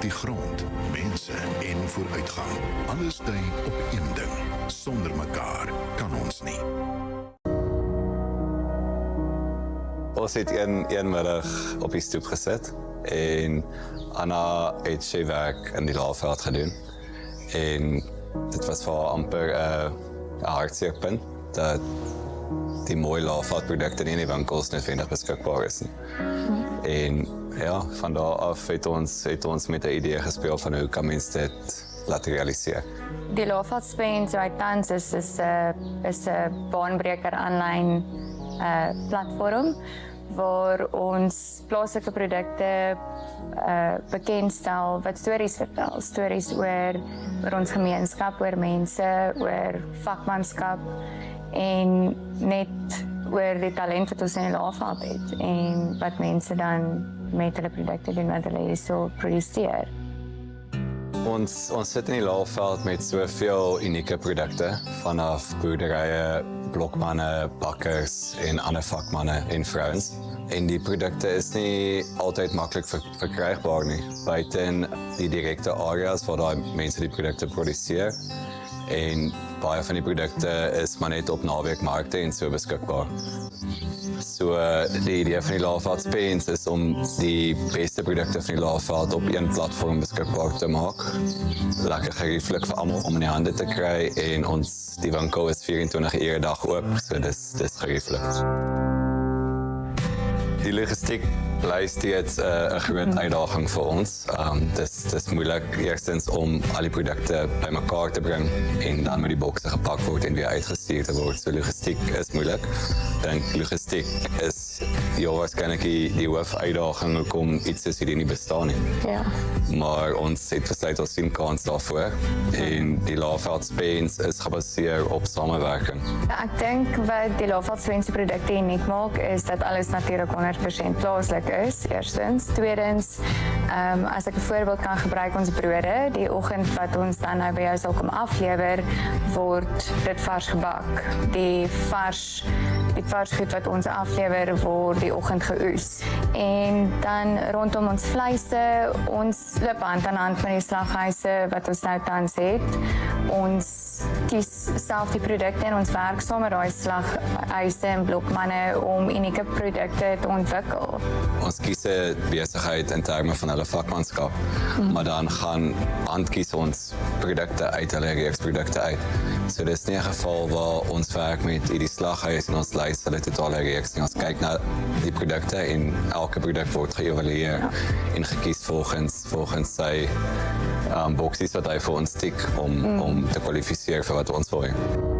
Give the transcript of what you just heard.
die grond, mense en vooruitgang. Alles dui op een ding. Sonder mekaar kan ons nie. Ons het een middag op die stoep gesit en Anna het sy werk in die Laagveld gedoen. En dit was vir haar amper 'n hartseerpunt dat die mooi Laagveldprodukte nie in die winkels noodwendig beskikbaar is nie. En ja, van daar af het ons met 'n idee gespeel van hoe kan mens dit laat realiseer. Die Laagveld Spain so tans is 'n baanbreker aanlyn platform waar ons plaaslike produkte bekendstel wat stories vertel. Stories oor ons gemeenskap, oor mense, oor vakmanskap en net oor die talent wat ons in die Laagveld het en wat mense dan met hulle produkte doen wat hulle hierso produseer. Ons sit in die Laagveld met soveel unieke produkte vanaf boerderye, blokmanne, bakkers en ander vakmanne en vrouens. En die produkte is nie altyd maklik verkrygbaar nie. Buiten die direkte areas waar daai mense die produkte produseer. En baie van die produkte is maar net op naweekmarkte en so beskikbaar. So die idee van die Laagveld Spens is om die beste produkte van die Laagveld op een platform beskikbaar te maak. Lekker gerieflik vir almal om in die hande te kry en ons die winkel is 24 ure 'n dag oop, so dis gerieflik. Die logistiek bly steeds 'n groot uitdaging vir ons. Dis moeilik eerstens om al die produkte bymekaar te bring en dan moet die bokse gepak word en weer uitgestuur te word. So logistiek is moeilik. Dink logistiek is waarskynlik die hoofuitdaging hoekom iets soos hierdie nie bestaan nie. Ja. Maar ons het besluit ons sien kans daarvoor en die Laagveld Spens is gebaseer op samewerking. Ek dink wat die Laagveld Spain se produkte uniek maak is dat alles natuurlik 100% plaaslik is, eerstens. Tweedens, as ek 'n voorbeeld kan gebruik, ons brode, die oggend wat ons dan nou by jou sal kom aflewer, word dit vars gebak. Die vars goed wat ons aflewer word die oggend geoes. En dan rondom ons vleise, ons loop hand aan hand met die slaghuise wat ons nou tans het. Ons kies self die produkte en ons werk saam met daai slaghuise en blokmanne om unieke produkte te ontwikkel. Ons kies 'n besigheid in terme van hulle vakmanskap, maar dan gaan handkies ons produkte uit, hulle reeksprodukte uit. So dis nie 'n geval waar ons werk met hierdie slaghuis en ons lys hulle totale reeks nie. Ons kyk na die produkte en elke produk word geëvalueer en gekies volgens sy boksies wat hy vir ons tik om te kwalifiseer vir wat ons wil.